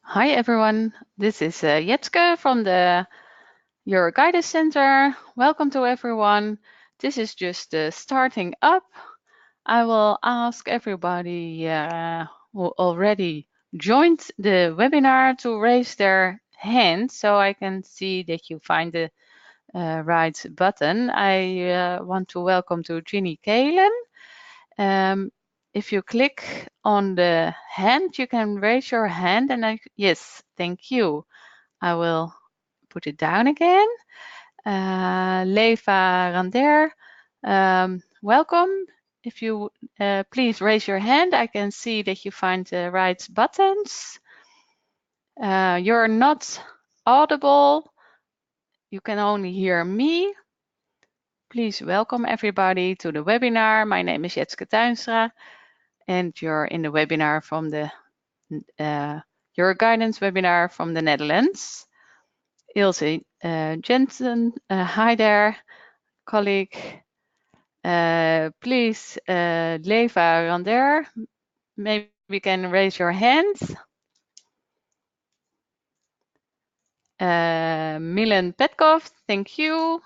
Hi everyone, this is Jetske from the Euroguidance Center. Welcome to everyone. This is just starting up. I will ask everybody who already joined the webinar to raise their hand so I can see that you find the right button. I want to welcome to Ginny Kalen. If you click on the hand, you can raise your hand and yes, thank you. I will put it down again. Leva Rander, welcome. If you please raise your hand, I can see that you find the right buttons. You're not audible. You can only hear me. Please welcome everybody to the webinar. My name is Jetske Tuinstra, and you're in the webinar from the Euroguidance webinar from the Netherlands. Ilse Jensen, hi there, colleague. Please, Leva Rander, maybe you can raise your hands. Milan Petkov, thank you.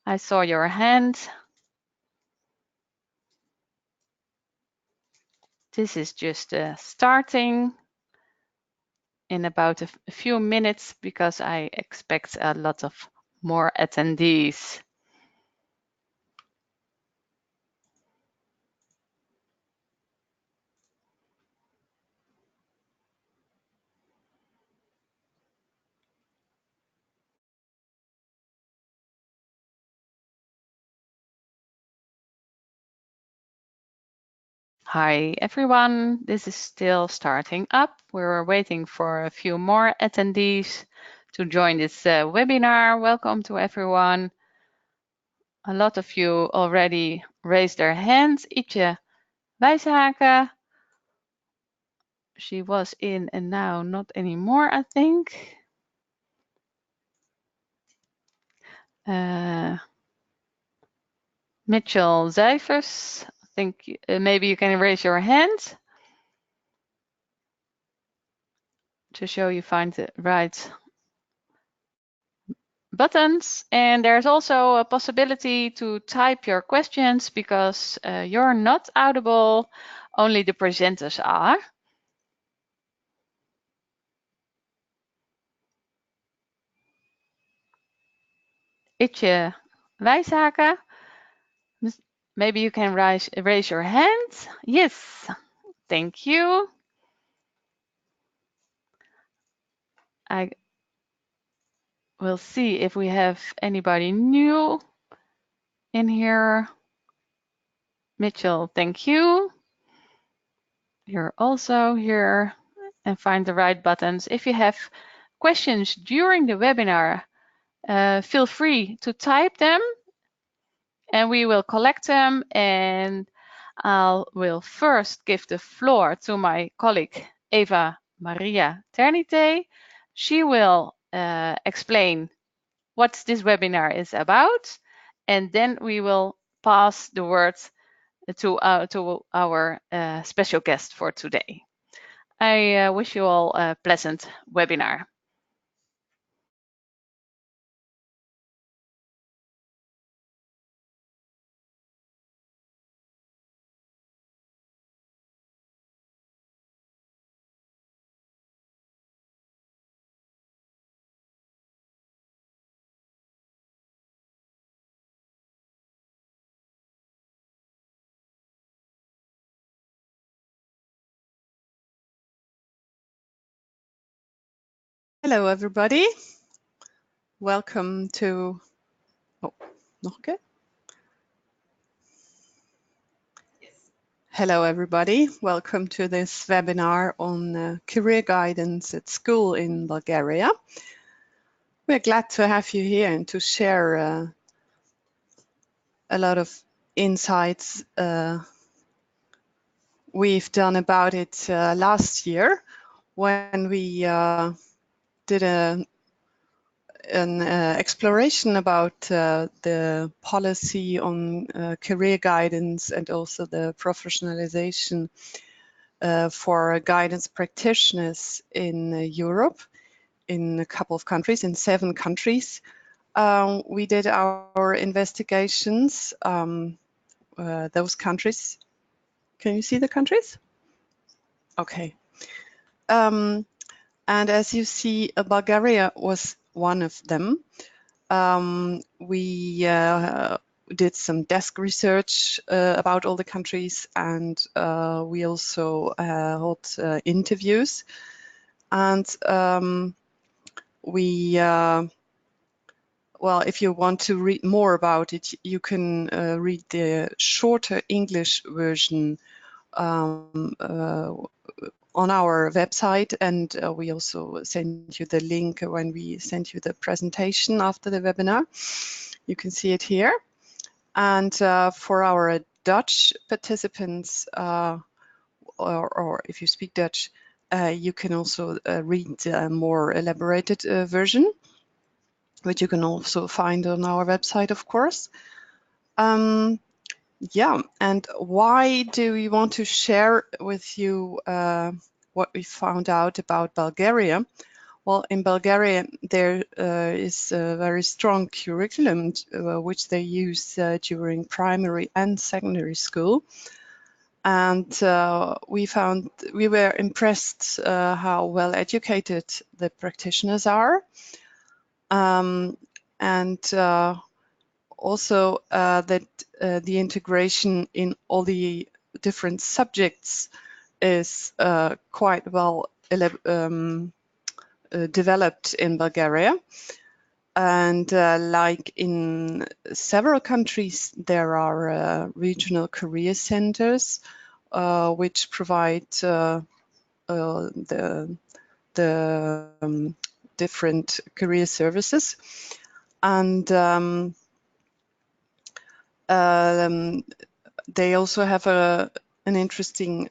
I saw your hand. This is just starting in about a few minutes because I expect a lot of more attendees. Hi everyone, this is still starting up. We're waiting for a few more attendees to join this webinar. Welcome to everyone. A lot of you already raised their hands. Ietje Wijshaken, she was in and now not anymore, I think. Mitchell Zijvers, I think maybe you can raise your hand to show you find the right buttons. And there's also a possibility to type your questions because you're not audible, only the presenters are. Ietje Wijshaken, maybe you can raise your hand. Yes, thank you. I will see if we have anybody new in here. Mitchell, thank you. You're also here and find the right buttons. If you have questions during the webinar, feel free to type them and we will collect them, and I will first give the floor to my colleague Eva Maria Ternite. She will explain what this webinar is about, and then we will pass the word to our special guest for today. I wish you all a pleasant webinar. Hello, everybody. Welcome to, nog een keer? Hello, everybody. Welcome to this webinar on career guidance at school in Bulgaria. We're glad to have you here and to share a lot of insights we've done about it last year when we did an exploration about the policy on career guidance and also the professionalization for guidance practitioners in Europe, in a couple of countries, in 7 countries. We did our investigations, those countries. Can you see the countries? Okay. And as you see, Bulgaria was one of them. We did some desk research about all the countries, and we also held interviews. And well, if you want to read more about it, you can read the shorter English version on our website, and we also send you the link when we send you the presentation after the webinar. You can see it here. And for our Dutch participants, or if you speak Dutch, you can also read a more elaborated version, which you can also find on our website, of course. Yeah, and why do we want to share with you what we found out about Bulgaria? Well, in Bulgaria, there is a very strong curriculum which they use during primary and secondary school. And we were impressed how well educated the practitioners are. And also that the integration in all the different subjects is quite well developed in Bulgaria. And like in several countries, there are regional career centers which provide the different career services. And they also have an interesting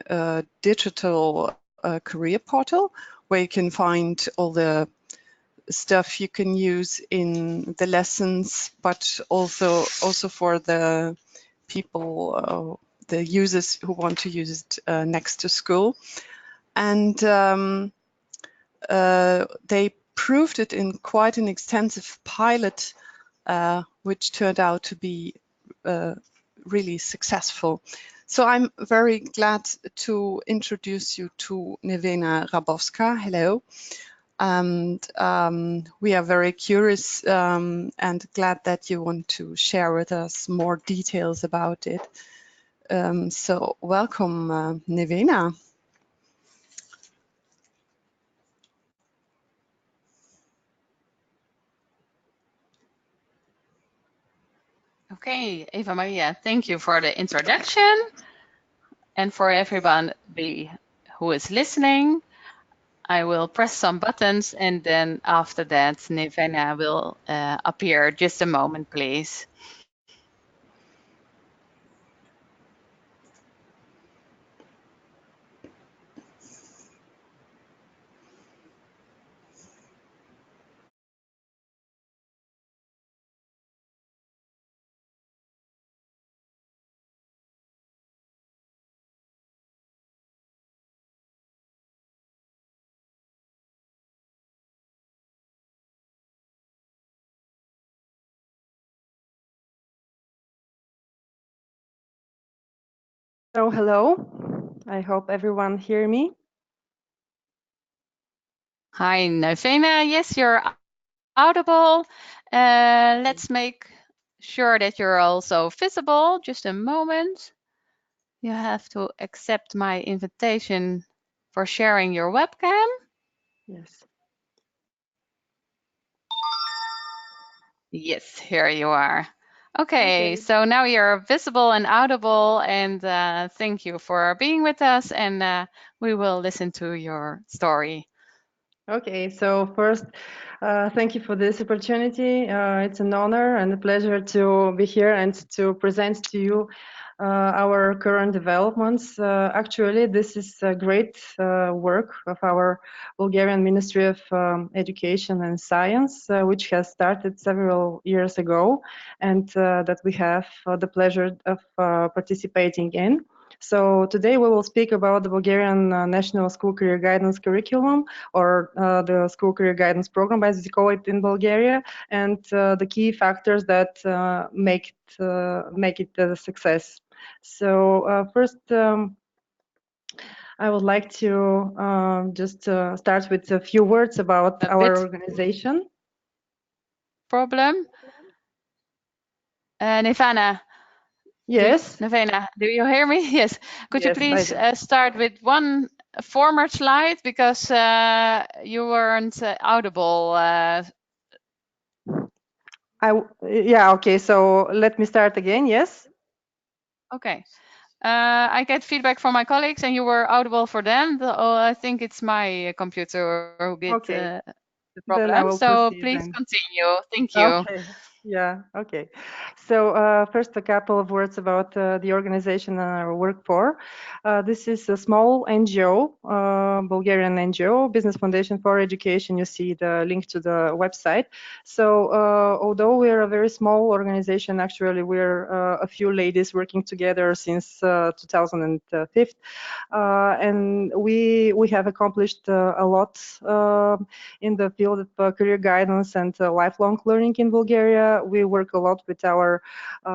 digital career portal where you can find all the stuff you can use in the lessons, but also for the people, the users who want to use it next to school. And they proved it in quite an extensive pilot, which turned out to be really successful. So I'm very glad to introduce you to Nevena Rabowska. Hello. And we are very curious and glad that you want to share with us more details about it. So welcome, Nevena. Okay, Eva Maria, thank you for the introduction. And for everyone who is listening, I will press some buttons, and then after that, Nevena will appear. Just a moment, please. So hello, I hope everyone hear me. Hi, Nevena. Yes, you're audible. Let's make sure that you're also visible. Just a moment. You have to accept my invitation for sharing your webcam. Yes. Yes, here you are. Okay, so now you're visible and audible, and thank you for being with us, and we will listen to your story. Okay, so first, thank you for this opportunity. It's an honor and a pleasure to be here and to present to you our current developments. Actually, this is a great work of our Bulgarian Ministry of Education and Science, which has started several years ago, and that we have the pleasure of participating in. So today we will speak about the Bulgarian National School Career Guidance Curriculum, or the School Career Guidance Program, as we call it in Bulgaria, and the key factors that make it a success. So first, I would like to just start with a few words about our organization. Problem. Nivana. Yes. Nivana, do you hear me? Yes. Could you please start with one former slide, because you weren't audible. Yeah, okay, so let me start again. Yes. Okay. I get feedback from my colleagues and you were audible for them. I think it's my computer who get the problem. Then I will so proceed please then. continue. Thank you. Okay. Yeah. Okay. So first, a couple of words about the organization I work for. This is a small NGO, Bulgarian NGO, Business Foundation for Education. You see the link to the website. So although we're a very small organization, actually we're a few ladies working together since 2005, and we have accomplished a lot in the field of career guidance and lifelong learning in Bulgaria. We work a lot with our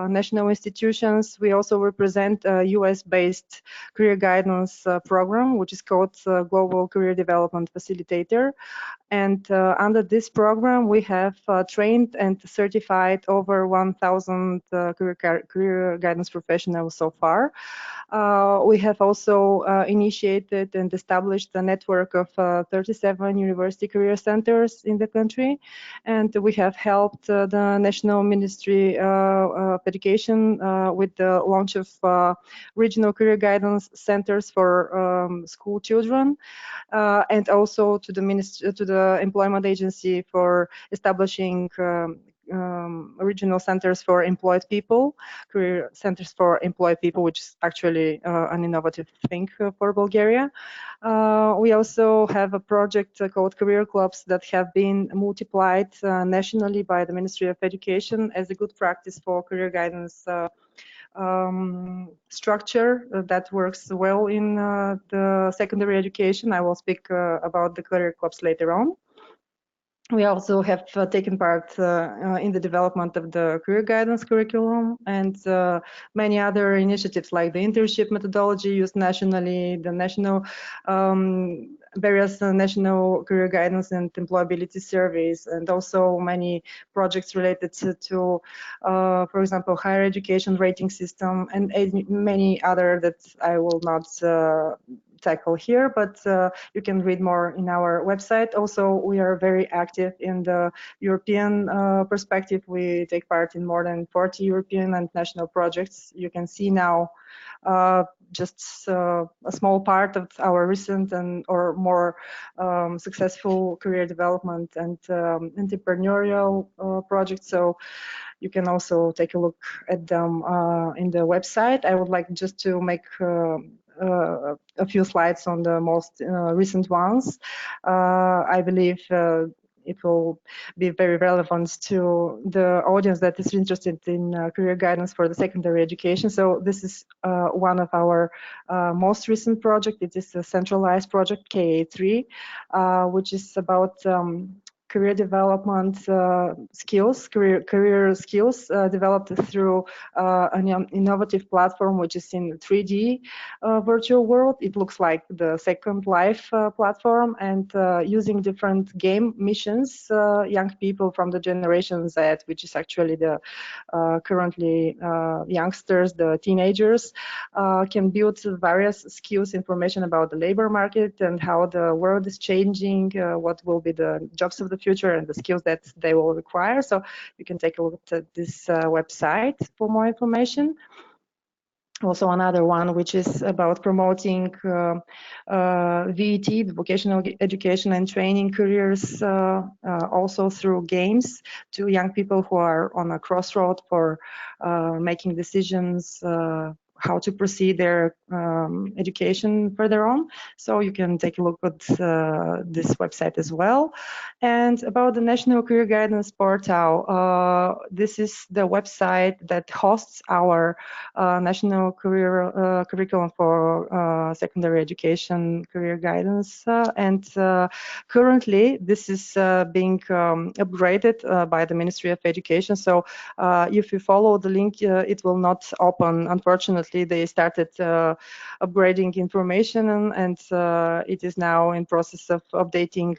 national institutions. We also represent a US-based career guidance program, which is called Global Career Development Facilitator. And under this program, we have trained and certified over 1,000 career guidance professionals so far. We have also initiated and established a network of 37 university career centers in the country, and we have helped the National Ministry of Education with the launch of regional career guidance centers for school children, and also to the Employment Agency for establishing regional centers for employed people, career centers for employed people, which is actually an innovative thing for Bulgaria. We also have a project called Career Clubs that have been multiplied nationally by the Ministry of Education as a good practice for career guidance structure that works well in the secondary education. I will speak about the career clubs later on. We also have taken part in the development of the career guidance curriculum and many other initiatives like the internship methodology used nationally, the national various national career guidance and employability surveys, and also many projects related to for example, higher education rating system and many other that I will not tackle here, but you can read more in our website. Also, we are very active in the European perspective. We take part in more than 40 European and national projects. You can see now just a small part of our recent and or more successful career development and entrepreneurial projects. So you can also take a look at them in the website. I would like just to make a few slides on the most recent ones. I believe it will be very relevant to the audience that is interested in career guidance for the secondary education. So this is one of our most recent project. It is a centralized project, KA3, which is about career development skills, career skills developed through an innovative platform which is in 3D virtual world. It looks like the Second Life platform, and using different game missions, young people from the Generation Z, which is actually the currently youngsters, the teenagers, can build various skills, information about the labor market and how the world is changing, what will be the jobs of the future and the skills that they will require. So you can take a look at this website for more information. Also another one which is about promoting VET, the vocational education and training careers, also through games to young people who are on a crossroad for making decisions, how to proceed their education further on. So you can take a look at this website as well. And about the National Career Guidance Portal, this is the website that hosts our national career curriculum for secondary education career guidance. And currently, this is being upgraded by the Ministry of Education. So if you follow the link, it will not open. Unfortunately, they started upgrading information, and it is now in process of updating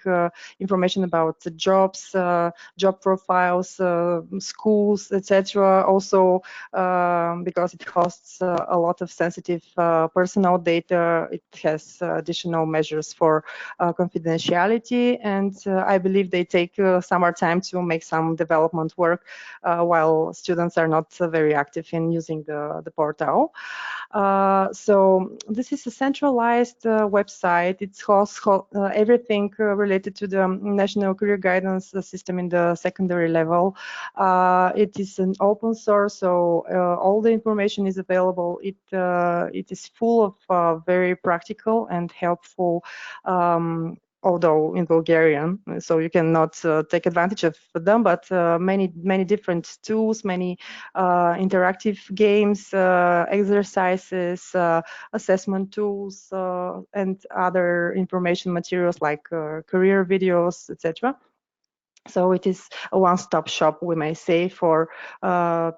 information about the jobs, job profiles, schools, etc. Also, because it hosts a lot of sensitive personal data, it has additional measures for confidentiality, and I believe they take summer time to make some development work while students are not very active in using the portal. So this is a centralized website. It hosts everything related to the national career guidance system in the secondary level. It is an open source, so all the information is available. It is full of very practical and helpful although in Bulgarian, so you cannot take advantage of them, but many different tools, many interactive games, exercises, assessment tools, and other information materials like career videos, etc. So it is a one-stop shop, we may say, for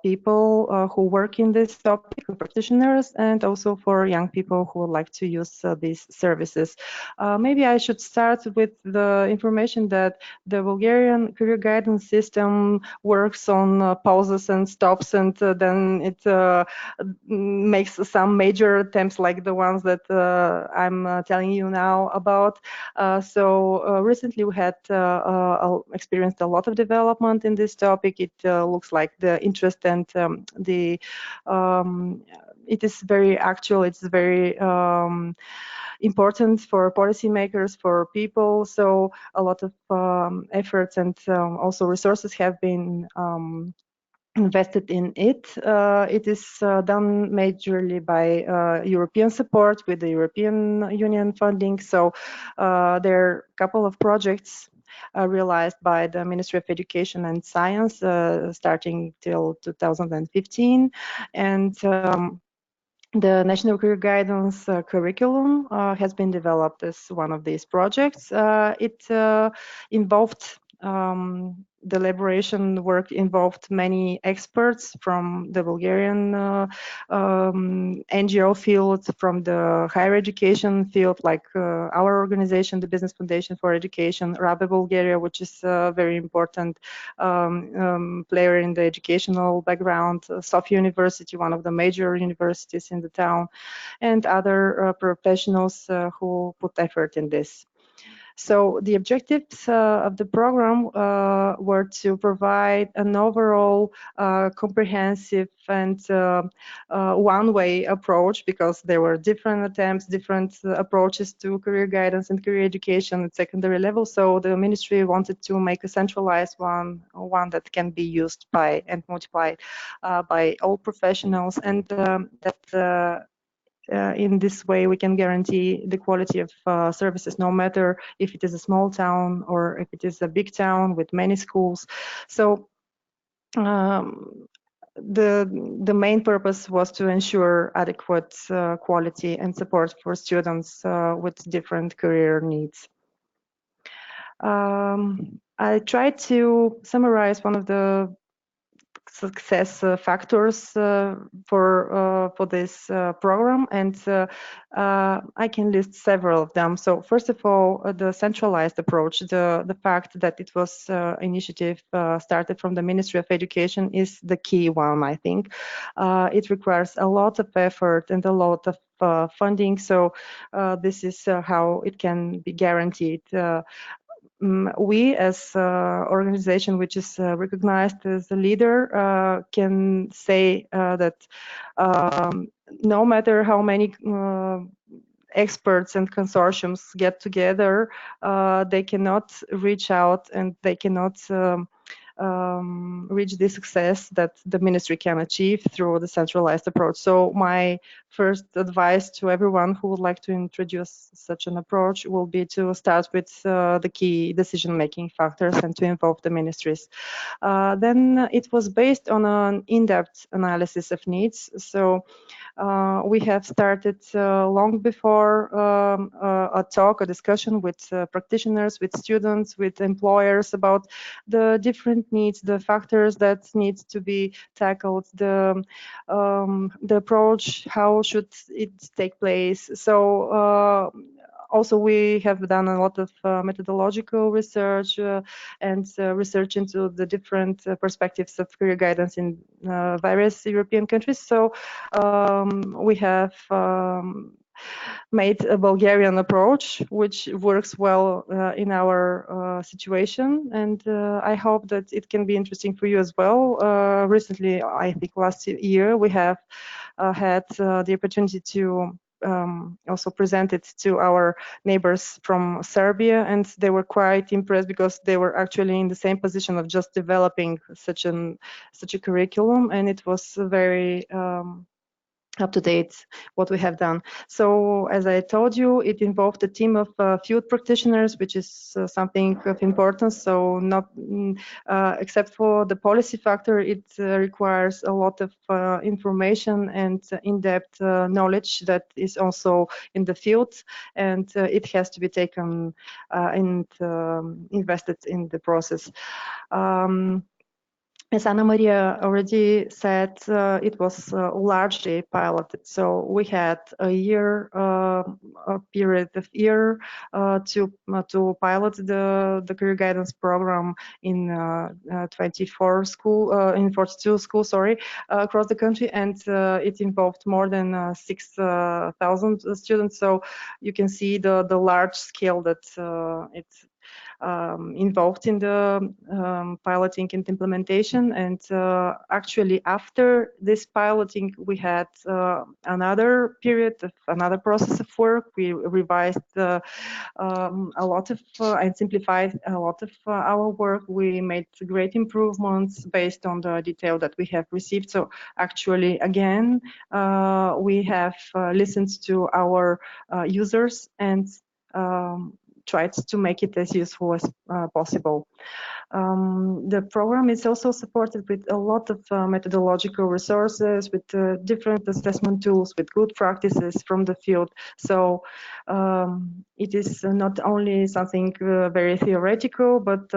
people who work in this topic, practitioners, and also for young people who would like to use these services. Maybe I should start with the information that the Bulgarian career guidance system works on pauses and stops, and then it makes some major attempts like the ones that I'm telling you now about. So recently we had experienced a lot of development in this topic. It looks like the interest and it is very actual. It's very important for policymakers, for people. So a lot of efforts and also resources have been invested in it. It is done majorly by European support with the European Union funding. So there are a couple of projects realized by the Ministry of Education and Science starting till 2015. And the National Career Guidance Curriculum has been developed as one of these projects. It involved the elaboration work involved many experts from the Bulgarian NGO field, from the higher education field, like our organization, the Business Foundation for Education, Daarbij Bulgaria, which is a very important player in the educational background, Sofia University, one of the major universities in the town, and other professionals who put effort in this. So the objectives of the program were to provide an overall comprehensive and one-way approach, because there were different attempts, different approaches to career guidance and career education at secondary level. So the ministry wanted to make a centralized one that can be used by and multiplied by all professionals, and that in this way we can guarantee the quality of services, no matter if it is a small town or if it is a big town with many schools. So the main purpose was to ensure adequate quality and support for students with different career needs. I tried to summarize one of the success factors for this program, and I can list several of them. So first of all, the centralized approach, the fact that it was initiative started from the Ministry of Education is the key one, I think. It requires a lot of effort and a lot of funding, so this is how it can be guaranteed. We as organization which is recognized as a leader can say that no matter how many experts and consortiums get together, they cannot reach out and they cannot reach the success that the ministry can achieve through the centralized approach. So my first advice to everyone who would like to introduce such an approach will be to start with the key decision-making factors and to involve the ministries. Then it was based on an in-depth analysis of needs. So we have started long before a discussion with practitioners, with students, with employers about the different needs, the factors that need to be tackled, the approach, how should it take place. So also, we have done a lot of methodological research and research into the different perspectives of career guidance in various European countries. So we have made a Bulgarian approach, which works well in our situation, and I hope that it can be interesting for you as well. Recently, I think last year, we have had the opportunity to also present it to our neighbors from Serbia, and they were quite impressed because they were actually in the same position of just developing such a curriculum, and it was very up to date what we have done. So as I told you, it involved a team of field practitioners, which is something of importance. So not except for the policy factor, it requires a lot of information and in-depth knowledge that is also in the field, and it has to be taken and invested in the process. As Anna Maria already said, it was largely piloted. So we had a year, a period of year to pilot the career guidance program in 42 schools, across the country, and it involved more than 6,000 students. So you can see the large scale that it's involved in the piloting and implementation. And actually, after this piloting, we had another period of another process of work. We revised a lot of and simplified a lot of our work. We made great improvements based on the detail that we have received. So actually, again, we have listened to our users and tried to make it as useful as possible. The program is also supported with a lot of methodological resources, with different assessment tools, with good practices from the field. So it is not only something very theoretical, but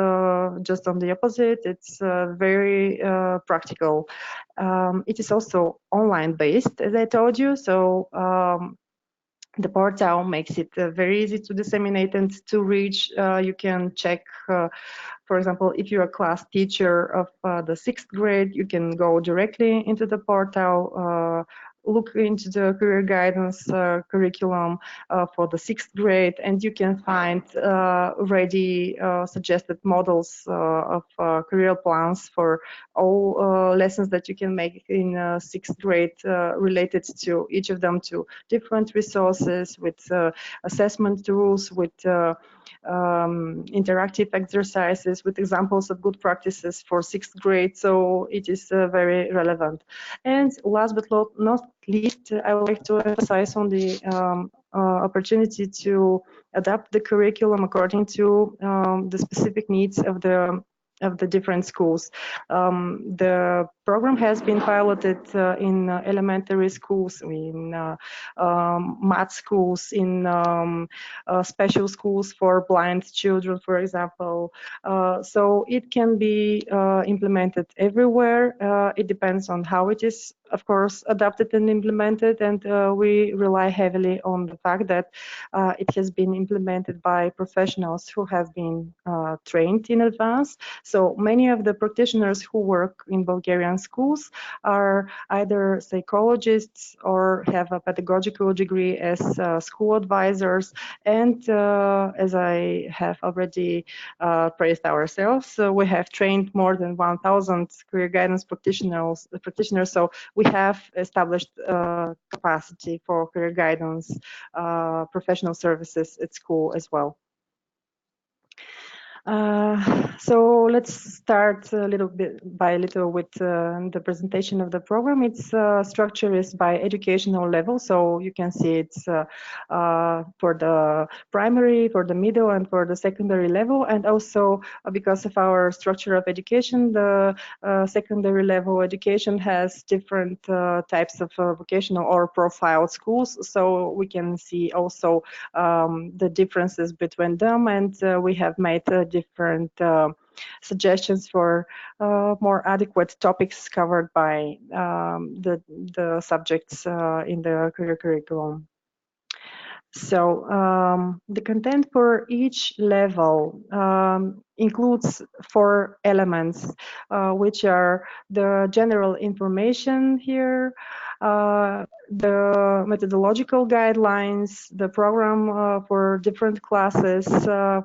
just on the opposite, it's very practical. It is also online based, as I told you. So the portal makes it very easy to disseminate and to reach. You can check, for example, if you're a class teacher of the 6th grade, you can go directly into the portal, look into the career guidance curriculum for the 6th grade, and you can find ready suggested models of career plans for all lessons that you can make in 6th grade related to each of them, to different resources with assessment tools, with interactive exercises, with examples of good practices for 6th grade. So it is very relevant. And last but not least, I would like to emphasize on the opportunity to adapt the curriculum according to the specific needs of the different schools. The program has been piloted in elementary schools, in math schools, in special schools for blind children, for example. So it can be implemented everywhere. It depends on how it is, of course, adapted and implemented, and we rely heavily on the fact that it has been implemented by professionals who have been trained in advance. So many of the practitioners who work in Bulgarian schools are either psychologists or have a pedagogical degree as school advisors. And as I have already praised ourselves, we have trained more than 1,000 career guidance practitioners. So we have established capacity for career guidance professional services at school as well. So let's start a little bit by little with the presentation of the program. Its structure is by educational level, so you can see it's for the primary, for the middle, and for the secondary level. And also because of our structure of education, the secondary level education has different types of vocational or profile schools. So we can see also the differences between them, and we have made different suggestions for more adequate topics covered by the subjects in the career curriculum. So the content for each level includes 4 elements, which are the general information here, the methodological guidelines, the program for different classes,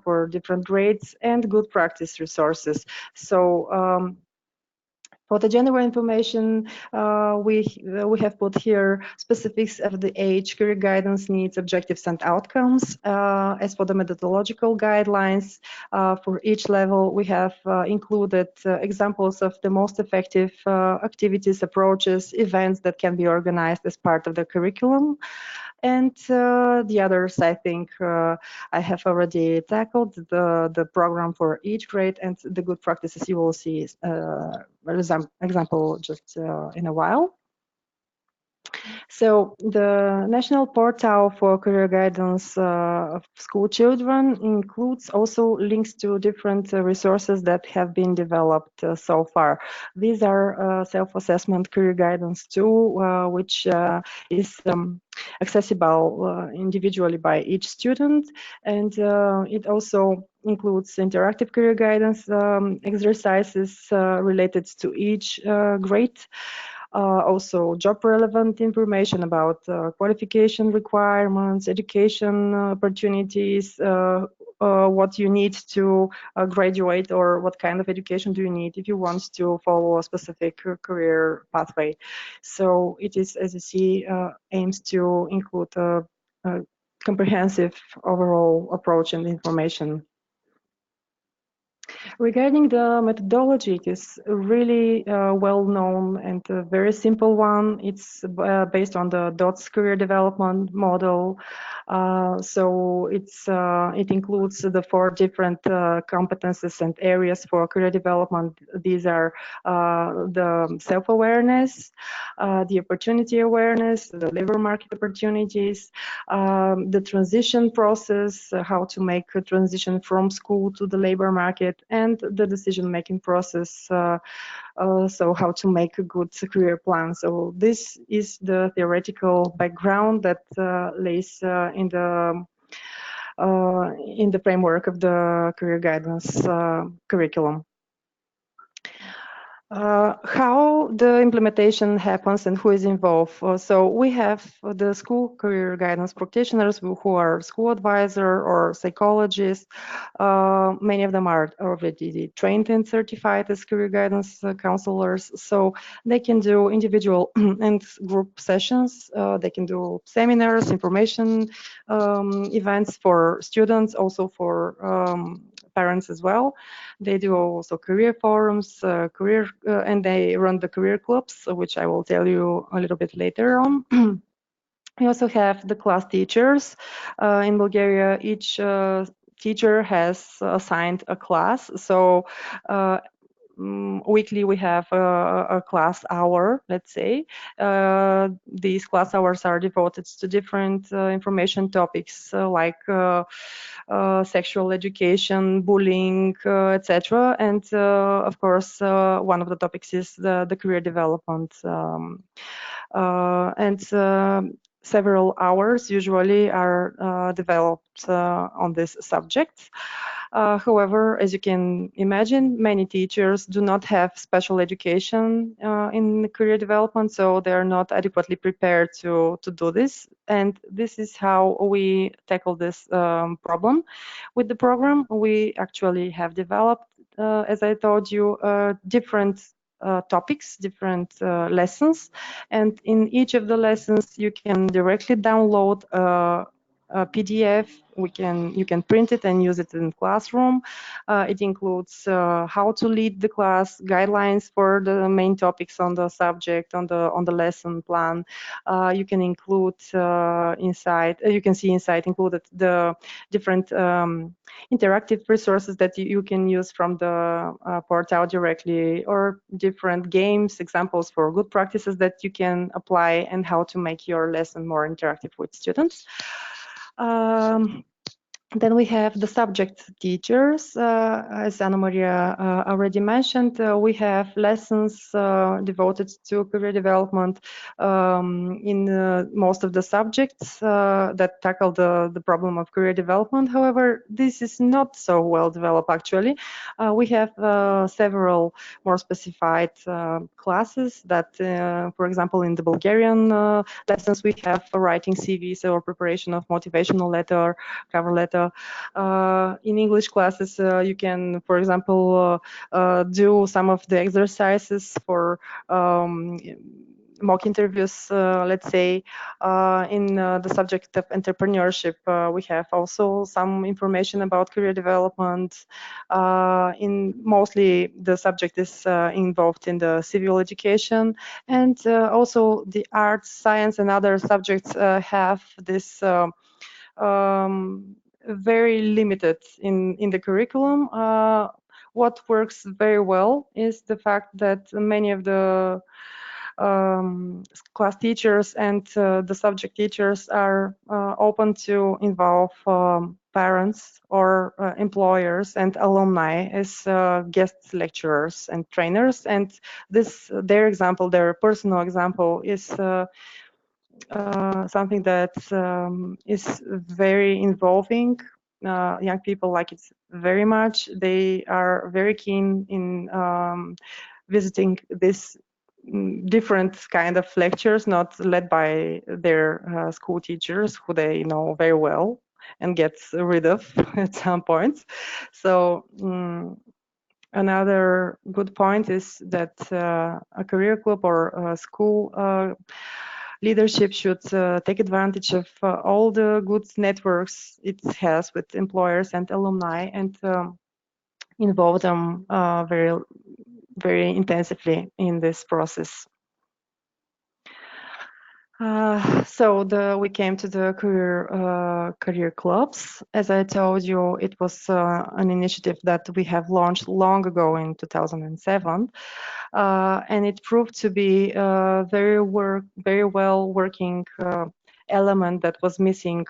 for different grades, and good practice resources. So for the general information, we have put here specifics of the age, career guidance needs, objectives, and outcomes. As for the methodological guidelines, for each level, we have included examples of the most effective activities, approaches, events that can be organized as part of the curriculum. And the others, I think I have already tackled the program for each grade, and the good practices you will see example just in a while. So the national portal for career guidance of school children includes also links to different resources that have been developed so far. These are self-assessment career guidance tool, which is accessible individually by each student, and it also includes interactive career guidance exercises related to each grade. Also job relevant information about qualification requirements, education opportunities, what you need to graduate, or what kind of education do you need if you want to follow a specific career pathway. So it is, as you see, aims to include a comprehensive overall approach and information. Regarding the methodology, it is really well known and a very simple one. It's based on the DOTS career development model. So it includes the 4 different competences and areas for career development. These are the self-awareness, the opportunity awareness, the labor market opportunities, the transition process, how to make a transition from school to the labor market, and the decision-making process, so how to make a good career plan. So this is the theoretical background that lays in the framework of the career guidance curriculum. How the implementation happens and who is involved. So we have the school career guidance practitioners who are school advisor or psychologists. Many of them are already trained and certified as career guidance counselors. So they can do individual and group sessions. They can do seminars, information events for students, also for parents as well. They do also career forums, and they run the career clubs, which I will tell you a little bit later on. We also have the class teachers. In Bulgaria, each teacher has assigned a class. So weekly we have a class hour, let's say. These class hours are devoted to different information topics like sexual education, bullying, etc. And of course, one of the topics is the career development. Several hours usually are developed on this subject. However, as you can imagine, many teachers do not have special education in career development, so they are not adequately prepared to do this. And this is how we tackle this problem. With the program, we actually have developed, as I told you, different topics, different lessons, and in each of the lessons you can directly download PDF. You can print it and use it in classroom. It includes how to lead the class, guidelines for the main topics on the subject, on the lesson plan. You can include inside. You can see inside included the different interactive resources that you can use from the portal directly, or different games, examples for good practices that you can apply, and how to make your lesson more interactive with students. Then we have the subject teachers. As Anna Maria already mentioned, we have lessons devoted to career development in most of the subjects that tackle the problem of career development. However, this is not so well developed actually. We have several more specified classes that, for example, in the Bulgarian lessons, we have writing CVs or preparation of motivational letter, cover letter. In English classes, you can, for example, do some of the exercises for mock interviews, let's say. In the subject of entrepreneurship, we have also some information about career development. In mostly the subject is involved in the civil education, and also the arts, science, and other subjects have this very limited in the curriculum. What works very well is the fact that many of the class teachers and the subject teachers are open to involve parents or employers and alumni as guest lecturers and trainers. And this, their example, their personal example, is something that is very involving. Young people like it very much. They are very keen in visiting this different kind of lectures, not led by their school teachers, who they know very well and get rid of at some points. So another good point is that a career club or a school leadership should take advantage of all the good networks it has with employers and alumni, and involve them very, very intensively in this process. So we came to the career clubs. As I told you, it was an initiative that we have launched long ago in 2007, and it proved to be a very well working element that was missing,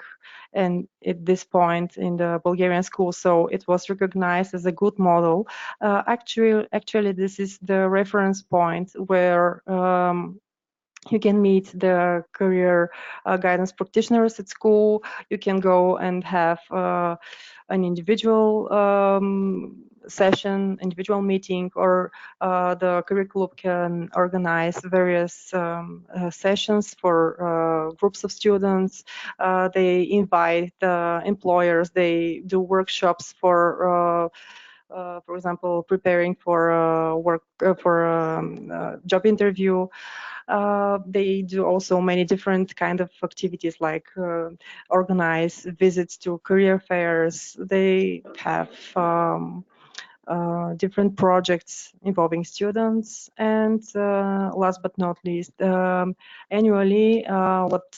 and at this point in the Bulgarian school. So it was recognized as a good model. Actually, this is the reference point where you can meet the career guidance practitioners at school. You can go and have an individual session, individual meeting, or the career club can organize various sessions for groups of students. They invite the employers. They do workshops for example, preparing for job interview. They do also many different kind of activities, like organize visits to career fairs. They have different projects involving students, and last but not least, annually, what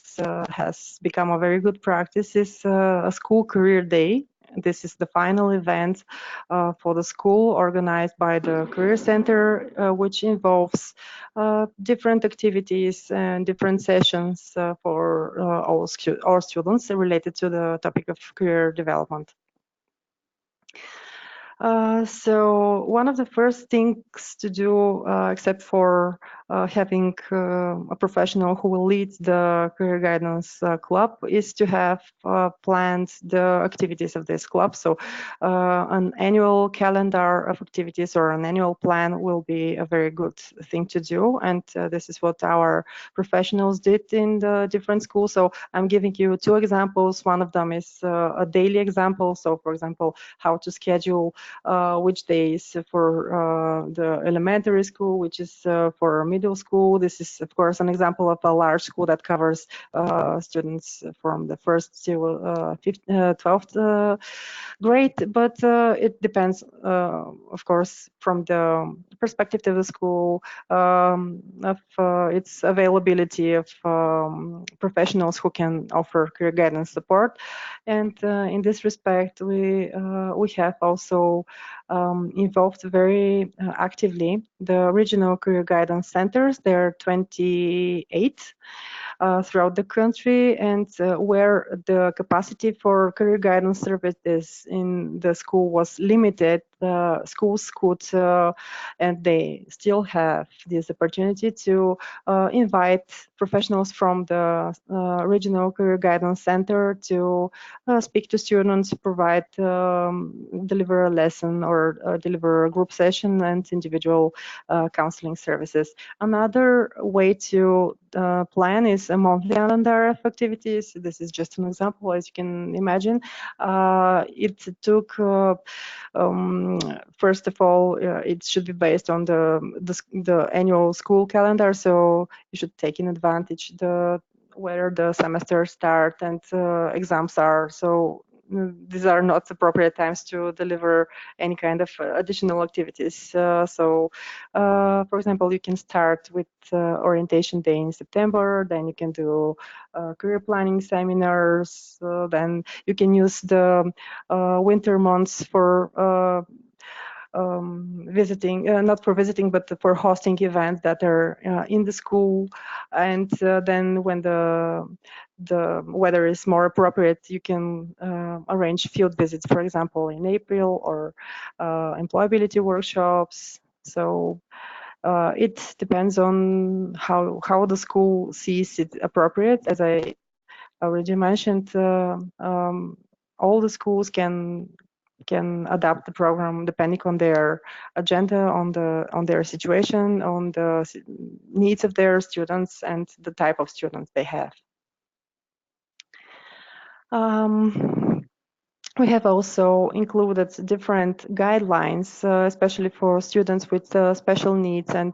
has become a very good practice is a school career day. This is the final event for the school, organized by the Career Center, which involves different activities and different sessions for all students related to the topic of career development. So one of the first things to do, except for having a professional who will lead the career guidance club, is to have planned the activities of this club. So an annual calendar of activities or an annual plan will be a very good thing to do. And this is what our professionals did in the different schools. So I'm giving you two examples. One of them is a daily example. So for example, how to schedule which day is for the elementary school, which is for middle school. This is, of course, an example of a large school that covers students from the first to 12th grade, but it depends, of course, from the perspective of the school, of its availability of professionals who can offer career guidance support. And in this respect, we have also involved very actively the regional career guidance centers. There are 28 throughout the country, and where the capacity for career guidance services in the school was limited, schools could and they still have this opportunity to invite professionals from the regional career guidance center to speak to students, provide, deliver a lesson or deliver a group session and individual counseling services. Another way to plan is a monthly calendar of activities. This is just an example, as you can imagine. It took, first of all, it should be based on the annual school calendar, so you should take in advantage where the semester start and exams are. So these are not appropriate times to deliver any kind of additional activities. So, for example, you can start with orientation day in September, then you can do career planning seminars, then you can use the winter months for visiting, not for visiting, but for hosting events that are in the school. And then when the weather is more appropriate, you can arrange field visits, for example, in April, or employability workshops. So it depends on how the school sees it appropriate. As I already mentioned, all the schools can adapt the program depending on their agenda, on their situation, on the needs of their students and the type of students they have. We have also included different guidelines, especially for students with special needs and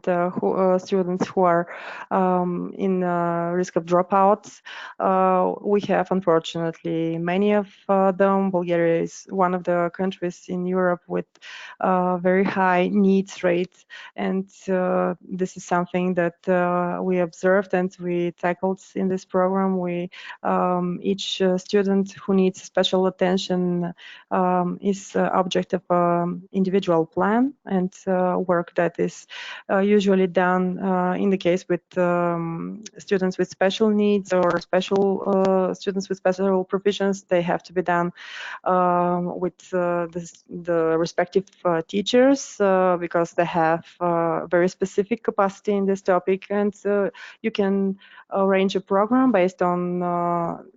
students who are in risk of dropouts. We have, unfortunately, many of them. Bulgaria is one of the countries in Europe with very high needs rates, and this is something that we observed and we tackled in this program. Each student who needs special attention is object of individual plan and work that is usually done in the case with students with special needs or special students with special provisions. They have to be done with the respective teachers because they have very specific capacity in this topic, and you can arrange a program based on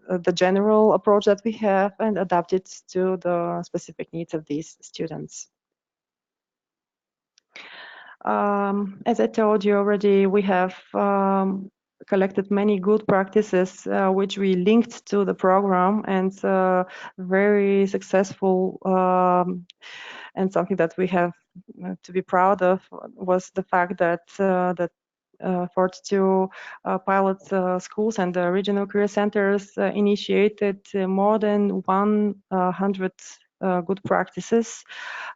the general approach that we have and adapt it to the specific needs of these students. As I told you already, we have collected many good practices which we linked to the program, and very successful and something that we have to be proud of was the fact that 42 pilot schools and regional career centers initiated more than 100 good practices,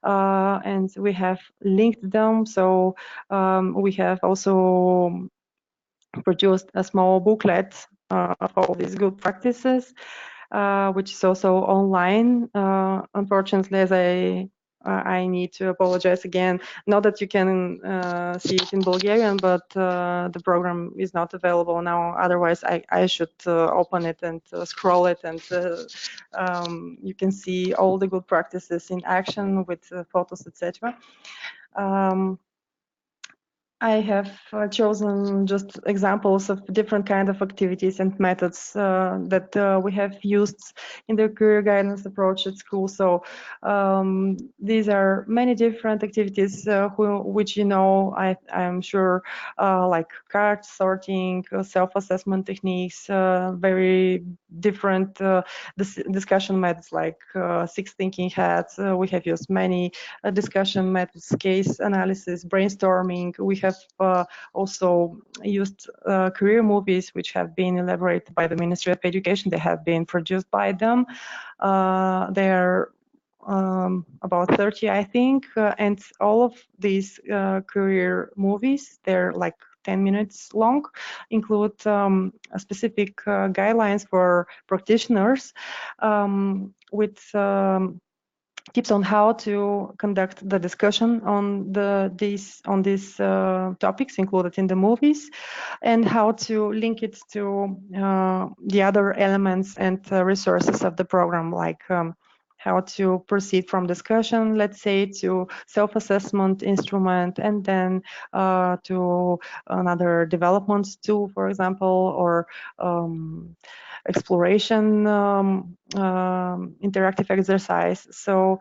and we have linked them. So we have also produced a small booklet of all these good practices, which is also online. Unfortunately, as I need to apologize again, not that you can see it in Bulgarian, but the program is not available now. Otherwise, I should open it and scroll it, and you can see all the good practices in action with photos, etc. I have chosen just examples of different kind of activities and methods that we have used in the career guidance approach at school. So these are many different activities which I'm sure like card sorting, self-assessment techniques, very different discussion methods like six thinking hats. We have used many discussion methods, case analysis, brainstorming. We have also used career movies which have been elaborated by the Ministry of Education. They have been produced by them. They are about 30, I think, and all of these career movies, they're like 10 minutes long, include specific guidelines for practitioners with tips on how to conduct the discussion on these topics included in the movies, and how to link it to the other elements and resources of the program, like how to proceed from discussion, let's say, to self-assessment instrument, and then to another development tool, for example, or exploration interactive exercise. So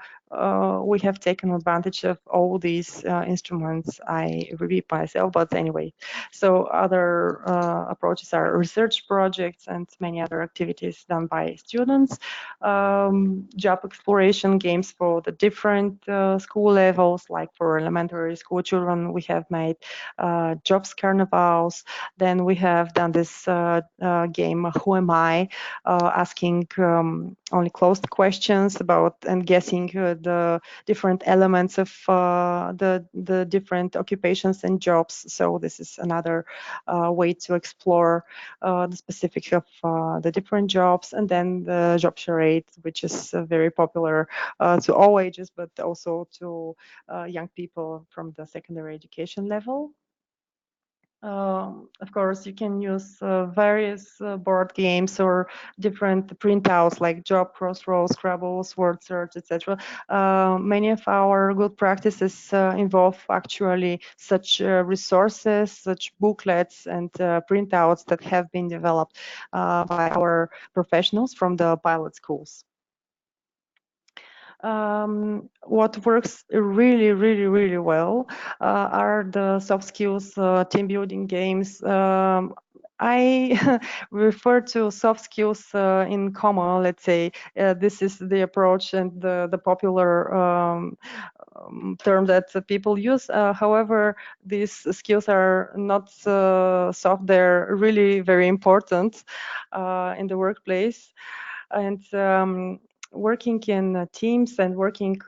we have taken advantage of all these instruments. I repeat myself, but anyway. So other approaches are research projects and many other activities done by students. Job exploration games for the different school levels, like for elementary school children, we have made jobs carnivals. Then we have done this game, Who Am I? Asking only closed questions about and guessing the different elements of the different occupations and jobs. So this is another way to explore the specifics of the different jobs. And then the job charade, which is very popular to all ages, but also to young people from the secondary education level. Of course, you can use various board games or different printouts like Job, Crossroads, Scrabble, Word Search, etc. Many of our good practices involve actually such resources, such booklets and printouts that have been developed by our professionals from the pilot schools. What works really well are the soft skills team building games. I refer to soft skills in common, let's say. This is the approach and the popular term that people use. However, these skills are not soft, they're really very important in the workplace. And working in teams and working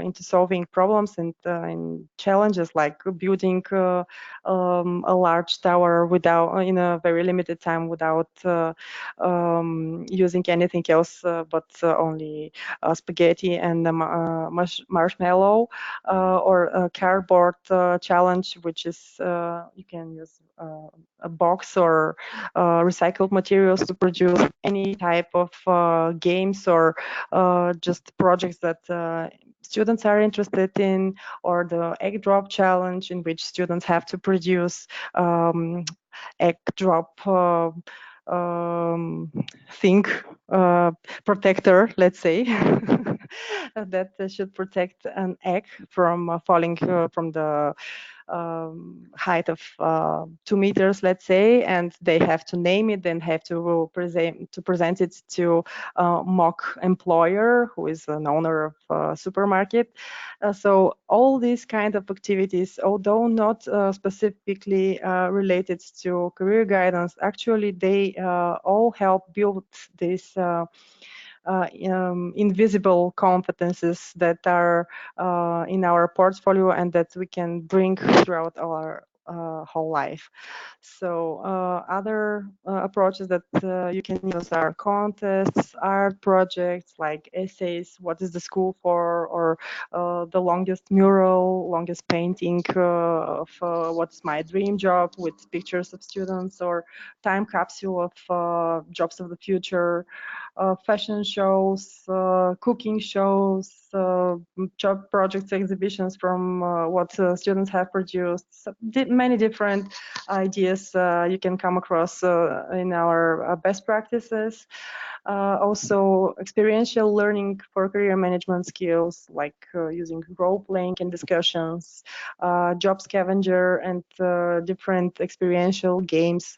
into solving problems and in challenges, like building a large tower without in a very limited time without using anything else but only spaghetti and marshmallow, or a cardboard challenge, which is you can use a box or recycled materials to produce any type of games or just projects that students are interested in, or the egg drop challenge, in which students have to produce egg drop thing, protector, let's say, that should protect an egg from falling from the height of 2 meters, let's say, and they have to name it, then have to present it to a mock employer who is an owner of a supermarket. So all these kind of activities, although not specifically related to career guidance, actually they all help build this invisible competences that are in our portfolio and that we can bring throughout our whole life. So other approaches that you can use are contests, art projects like essays, what is the school for, or the longest mural, longest painting of what's my dream job, with pictures of students, or time capsule of jobs of the future. fashion shows, cooking shows, job projects, exhibitions from what students have produced. So many different ideas you can come across in our best practices. Also experiential learning for career management skills, like using role-playing and discussions, job scavenger, and different experiential games.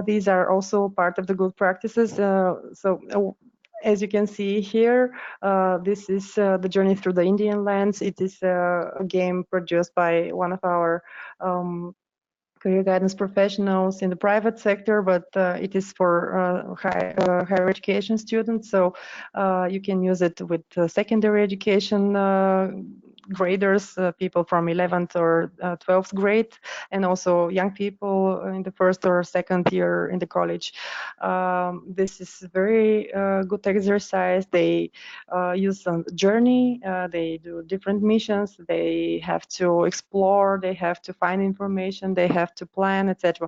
These are also part of the good practices. As you can see here, this is the journey through the Indian lands. It is a game produced by one of our career guidance professionals in the private sector, but it is for higher education students. So you can use it with secondary education graders, people from 11th or 12th grade, and also young people in the first or second year in the college. This is very good exercise. They use a journey, they do different missions, they have to explore, they have to find information, they have to plan, etc.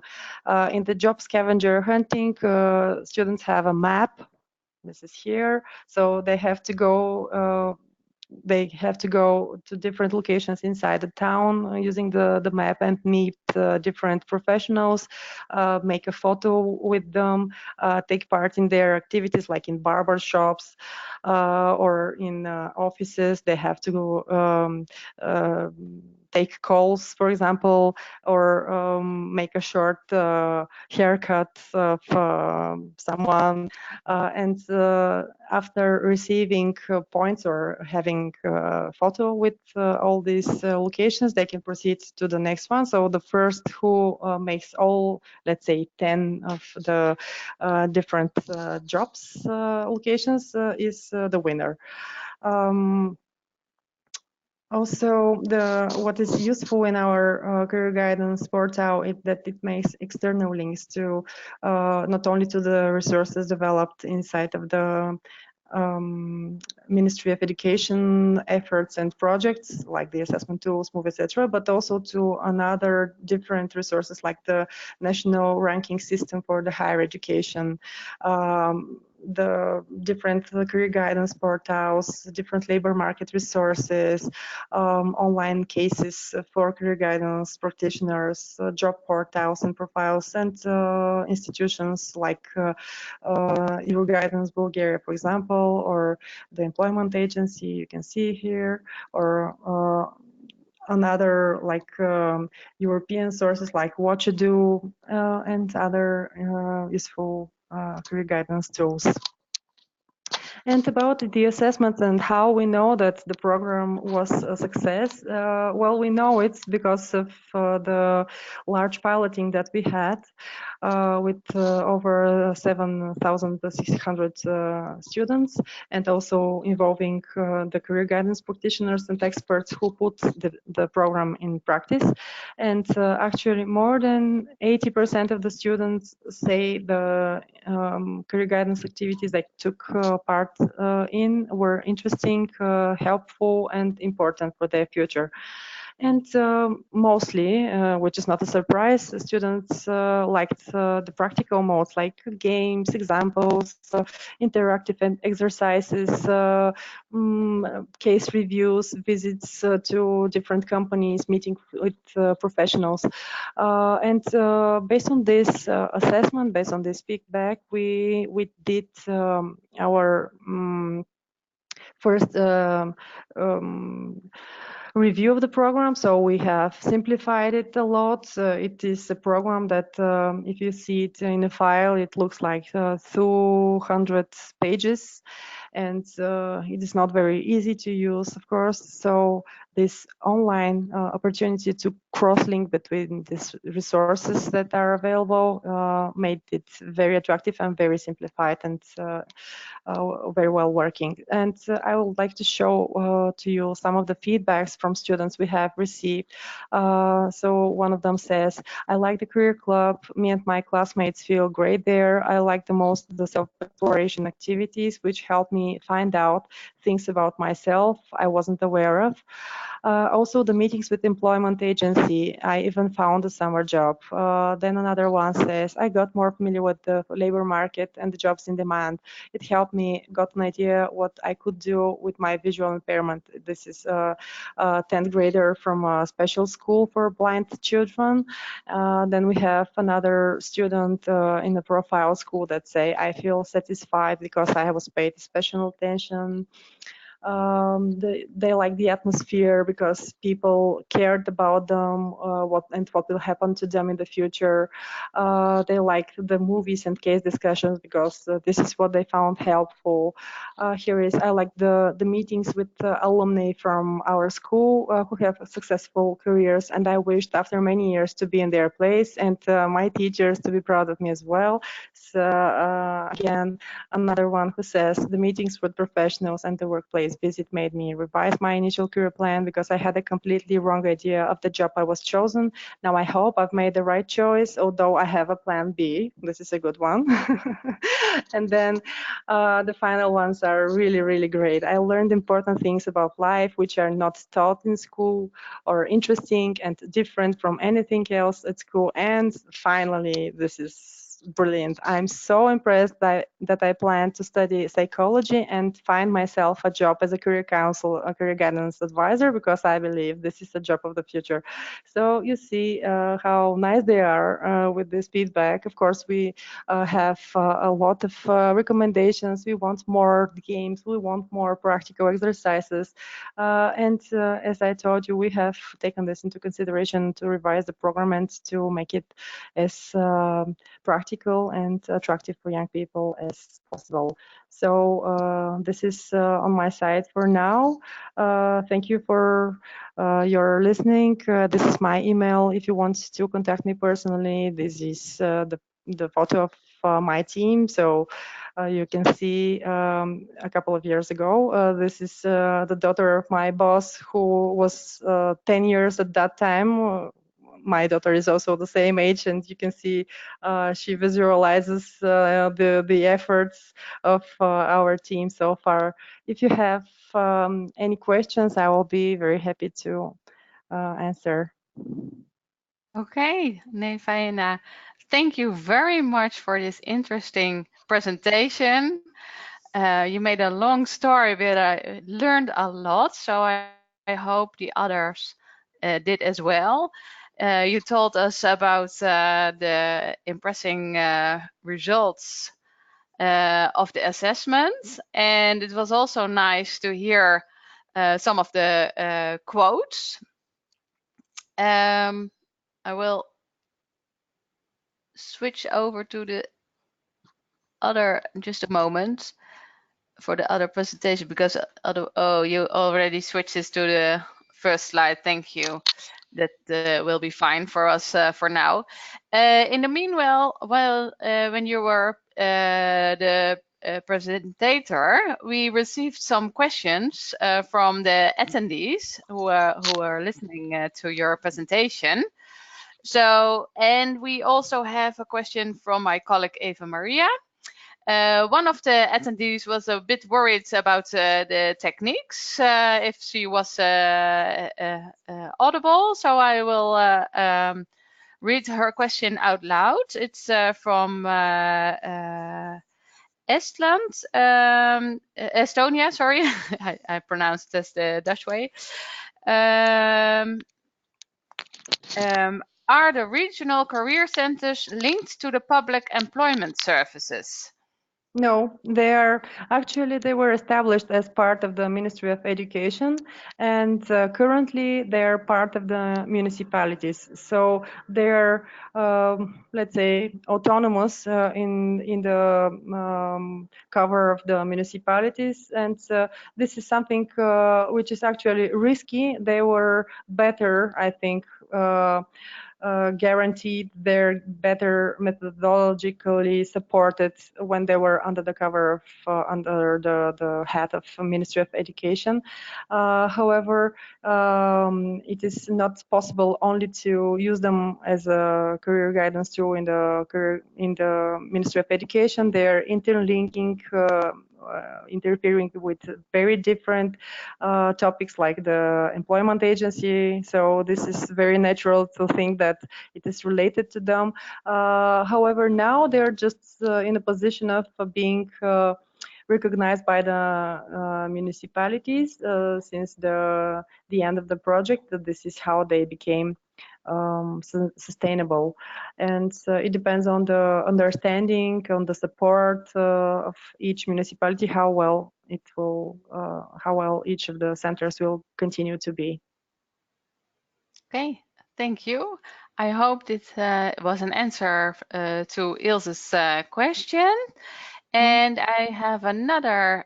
In the job scavenger hunting, students have a map. This is here, so they have to go to different locations inside the town using the map and meet different professionals, make a photo with them, take part in their activities like in barber shops or in offices. They have to go take calls, for example, or make a short haircut of someone. And after receiving points or having a photo with all these locations, they can proceed to the next one. So the first who makes all, let's say, 10 of the different jobs locations is the winner. Also, what is useful in our career guidance portal is that it makes external links to not only to the resources developed inside of the Ministry of Education efforts and projects like the assessment tools, MOVE, etc., but also to another different resources like the national ranking system for the higher education, the different career guidance portals, different labor market resources, online cases for career guidance practitioners, job portals and profiles, and institutions like Euroguidance Bulgaria, for example, or the employment agency you can see here, or another like European sources like What to Do and other useful career guidance tools. And about the assessment and how we know that the program was a success, well, we know it's because of the large piloting that we had with over 7,600 students, and also involving the career guidance practitioners and experts who put the program in practice. And actually more than 80% of the students say the career guidance activities they took part in were interesting, helpful, and important for their future. And mostly, which is not a surprise, students liked the practical modes like games, examples, interactive exercises, case reviews, visits to different companies, meeting with professionals. And based on this assessment, based on this feedback, we did our first review of the program. So we have simplified it a lot. It is a program that if you see it in a file, it looks like 200 pages, and it is not very easy to use, of course. So this online opportunity to cross-link between these resources that are available made it very attractive and very simplified and very well working. And I would like to show to you some of the feedbacks from students we have received. So one of them says, I like the career club. Me and my classmates feel great there. I like the most the self-exploration activities, which help me find out things about myself I wasn't aware of. Also, the meetings with employment agency, I even found a summer job. Then another one says, I got more familiar with the labor market and the jobs in demand. It helped me got an idea what I could do with my visual impairment. This is a 10th grader from a special school for blind children. Then we have another student in the profile school that say, I feel satisfied because I was paid special attention. They like the atmosphere because people cared about them, what will happen to them in the future. They like the movies and case discussions because this is what they found helpful. Here is I like the meetings with alumni from our school who have successful careers, and I wished after many years to be in their place and my teachers to be proud of me as well. So again, another one who says the meetings with professionals and the workplace visit made me revise my initial career plan because I had a completely wrong idea of the job I was chosen. Now I hope I've made the right choice, although I have a plan B. This is a good one. And then the final ones are really, really great. I learned important things about life which are not taught in school or interesting and different from anything else at school. And finally, this is brilliant. I'm so impressed that I plan to study psychology and find myself a job as a career counselor, a career guidance advisor, because I believe this is the job of the future. So you see how nice they are with this feedback. Of course, we have a lot of recommendations. We want more games. We want more practical exercises. And as I told you, we have taken this into consideration to revise the program and to make it as practical and attractive for young people as possible. So this is on my side for now. Thank you for your listening. This is my email if you want to contact me personally. This is the photo of my team. So you can see a couple of years ago. This is the daughter of my boss who was 10 years at that time. My daughter is also the same age, and you can see she visualizes the efforts of our team so far. If you have any questions, I will be very happy to answer. Okay, Nevaina, thank you very much for this interesting presentation. You made a long story, but I learned a lot, so I hope the others did as well. You told us about the impressing results of the assessment, and it was also nice to hear some of the quotes. I will switch over to the other, just a moment, for the other presentation, because oh, you already switched this to the first slide. Thank you. That will be fine for us for now. In the meanwhile, when you were the presenter, we received some questions from the attendees who are listening to your presentation. So, and we also have a question from my colleague Eva Maria. One of the attendees was a bit worried about the techniques, if she was audible. So I will read her question out loud. It's from Estonia, sorry. I pronounced this the Dutch way. Are the regional career centers linked to the public employment services? No, they were established as part of the Ministry of Education, and currently they are part of the municipalities. So they're, let's say, autonomous in the cover of the municipalities, and this is something which is actually risky. They were better, I think. Guaranteed they're better methodologically supported when they were under the cover of under the head of Ministry of Education. However, it is not possible only to use them as a career guidance tool in the Ministry of Education. They're interlinking interfering with very different topics like the employment agency. So this is very natural to think that it is related to them. However, now they're just in a position of being recognized by the municipalities since the end of the project. This is how they became sustainable, and it depends on the understanding, on the support of each municipality, how well each of the centers will continue to be. Okay, thank you. I hope this was an answer to Ilse's question. And I have another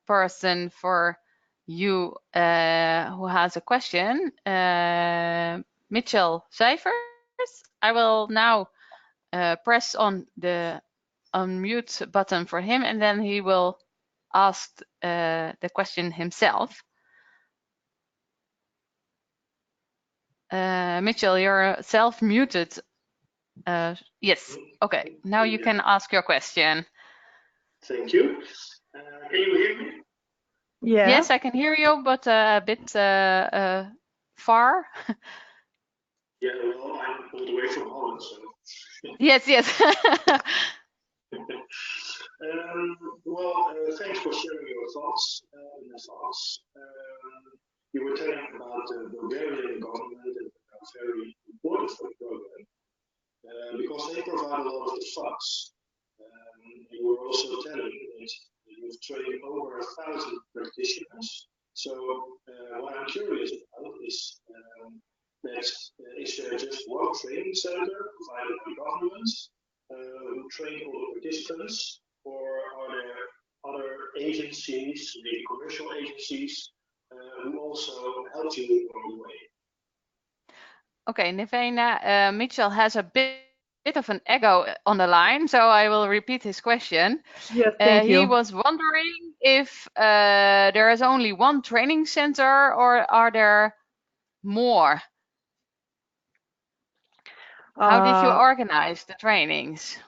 person for you who has a question. Mitchell Cijfers. I will now press on the unmute button for him, and then he will ask the question himself. Mitchell, you're self-muted. Yes, okay. Now you can ask your question. Thank you. Can you hear me? Yeah. Yes, I can hear you, but a bit far. Yeah, well, I'm all the way from Holland, so. Yes, yes. Well, thanks for sharing your thoughts in advance. You were telling about the Bulgarian government and are very important for the program because they provide a lot of the funds. You were also telling that you've trained over 1,000 practitioners. So what I'm curious about is is there just one training center provided by governments who train all the participants, or are there other agencies, maybe commercial agencies, who also help you along the way? Okay, Nevena, Mitchell has a bit of an echo on the line, so I will repeat his question. Yes, thank you. He was wondering if there is only one training center or are there more? How did you organize the trainings?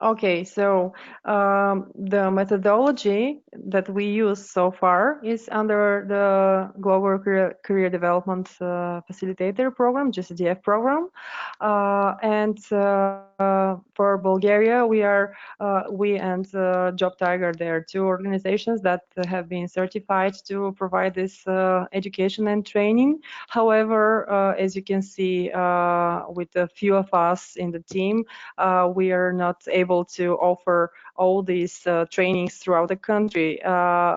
Okay, so the methodology that we use so far is under the Global Career Development Facilitator program, GCDF program. And for Bulgaria, we and Job Tiger, there are two organizations that have been certified to provide this education and training. However, as you can see, with a few of us in the team, we are not able to offer all these trainings throughout the country.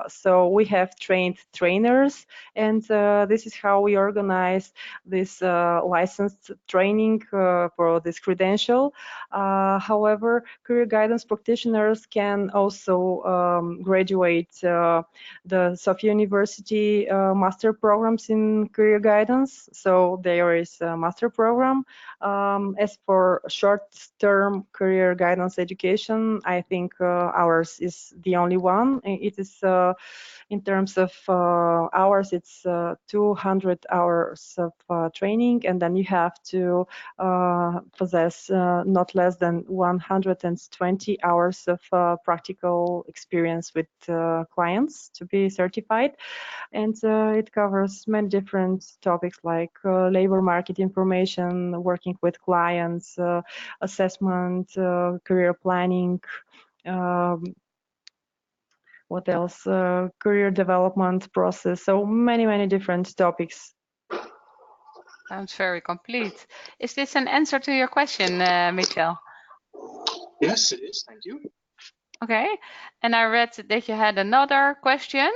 So we have trained trainers, and this is how we organize this licensed training for this credential. However, career guidance practitioners can also graduate the Sofia University master programs in career guidance. So there is a master program. As for short-term career guidance education, I think ours is the only one. It is in terms of hours, it's 200 hours of training, and then you have to possess not less than 120 hours of practical experience with clients to be certified. And it covers many different topics like labor market information, working with clients, assessment, career planning, what else? Career development process. So many different topics. Sounds very complete. Is this an answer to your question, Mitchell? Yes, it is. Thank you. Okay. And I read that you had another question.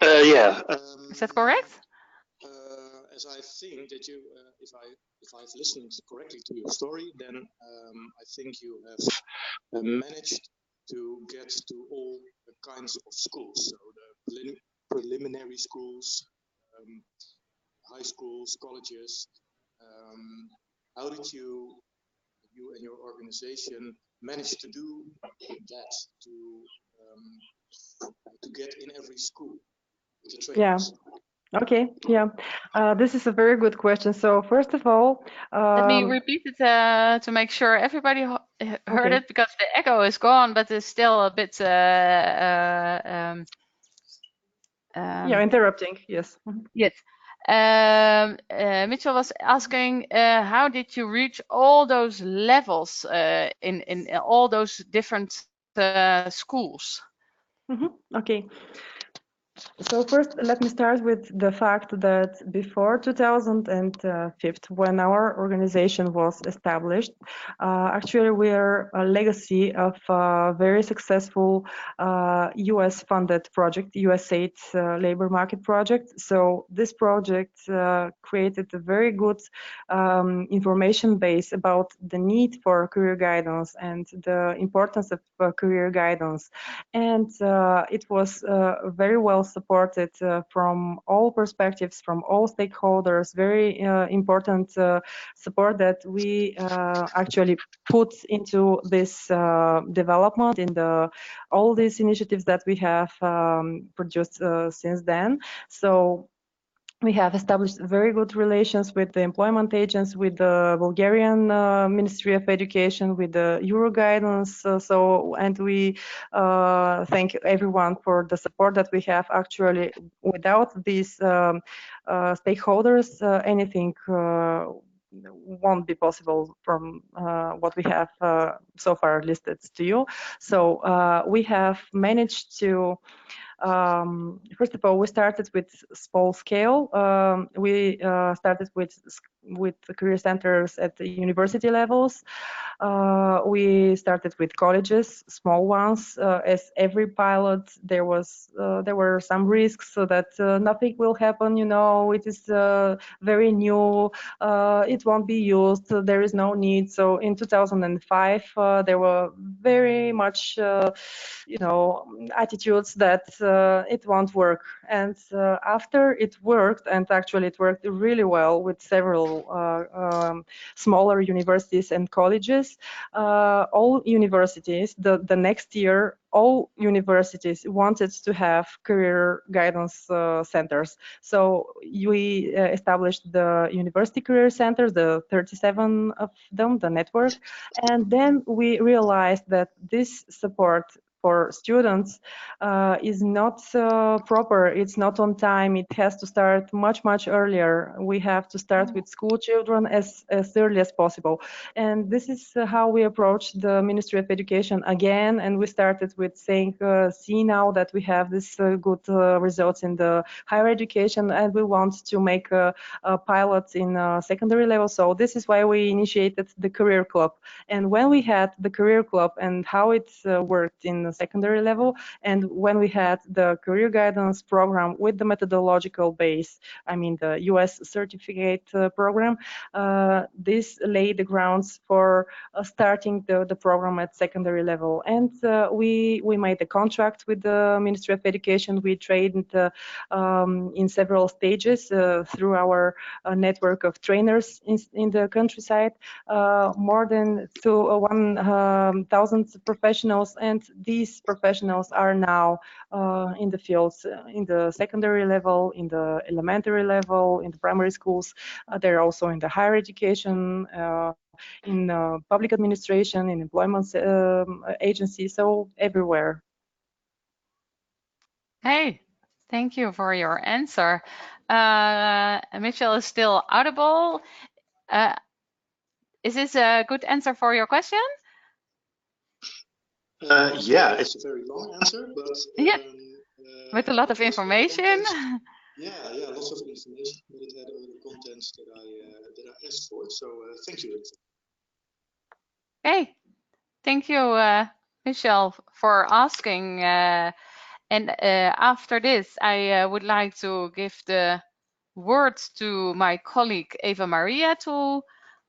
Yeah. Is that correct? As I think that you, if I've listened correctly to your story, then I think you have managed to get to all the kinds of schools. So the preliminary schools, high schools, colleges. How did you and your organization manage to do that, to get in every school with the trainings? Yeah. Okay, yeah, this is a very good question. So first of all, let me repeat it to make sure everybody heard Okay. it because the echo is gone, but it's still a bit Yeah, interrupting. Yes. Mhm. yes. Mitchell was asking, how did you reach all those levels in all those different schools? Okay. So first, let me start with the fact that before 2005, when our organization was established, actually we are a legacy of a very successful US-funded project, USAID labor market project. So this project created a very good information base about the need for career guidance and the importance of career guidance. And it was very well supported from all perspectives, from all stakeholders, very important support that we actually put into this development in all these initiatives that we have produced since then. So we have established very good relations with the employment agents, with the Bulgarian Ministry of Education, with the Euroguidance. And we thank everyone for the support that we have. Actually, without these stakeholders, anything won't be possible from what we have so far listed to you. So we have managed to first of all, we started with small scale. We started with career centers at the university levels. We started with colleges, small ones. As every pilot, there were some risks, so that nothing will happen. You know, it is very new. It won't be used. There is no need. So in 2005, there were very much, attitudes that it won't work. And after it worked, and actually it worked really well with several smaller universities and colleges, all universities, the next year, all universities wanted to have career guidance centers. So we established the university career centers, the 37 of them, the network. And then we realized that this support for students is not proper. It's not on time. It has to start much earlier. We have to start with school children as early as possible. And this is how we approached the Ministry of Education again. And we started with saying, see now that we have this good results in the higher education, and we want to make a pilot in secondary level. So this is why we initiated the career club. And when we had the career club and how it worked in the secondary level, and when we had the career guidance program with the methodological base, I mean the US certificate program, this laid the grounds for starting the program at secondary level. And we made a contract with the Ministry of Education. We trained in several stages through our network of trainers in the countryside, more than 1,000 professionals, and these professionals are now in the fields, in the secondary level, in the elementary level, in the primary schools. They're also in the higher education, in public administration, in employment agencies, so everywhere. Hey, thank you for your answer. Mitchell is still audible. Is this a good answer for your question? Yeah, it's a very long answer, but Yeah, with a lot of it has all the information. context. Yeah, lots of information, but it had all the contents that I asked for. So thank you. Hey, thank you, Michelle, for asking. And after this, I would like to give the words to my colleague Eva Maria to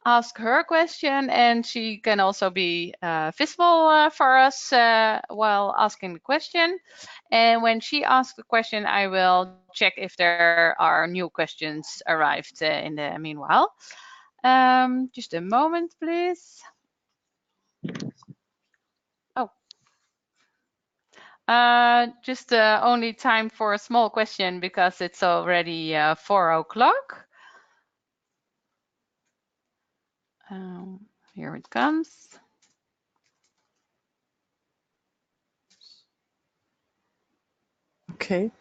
ask her question, and she can also be visible for us while asking the question. And when she asks the question, I will check if there are new questions arrived in the meanwhile. Just a moment, please. Oh. Just only time for a small question because it's already 4 o'clock. Here it comes. Okay.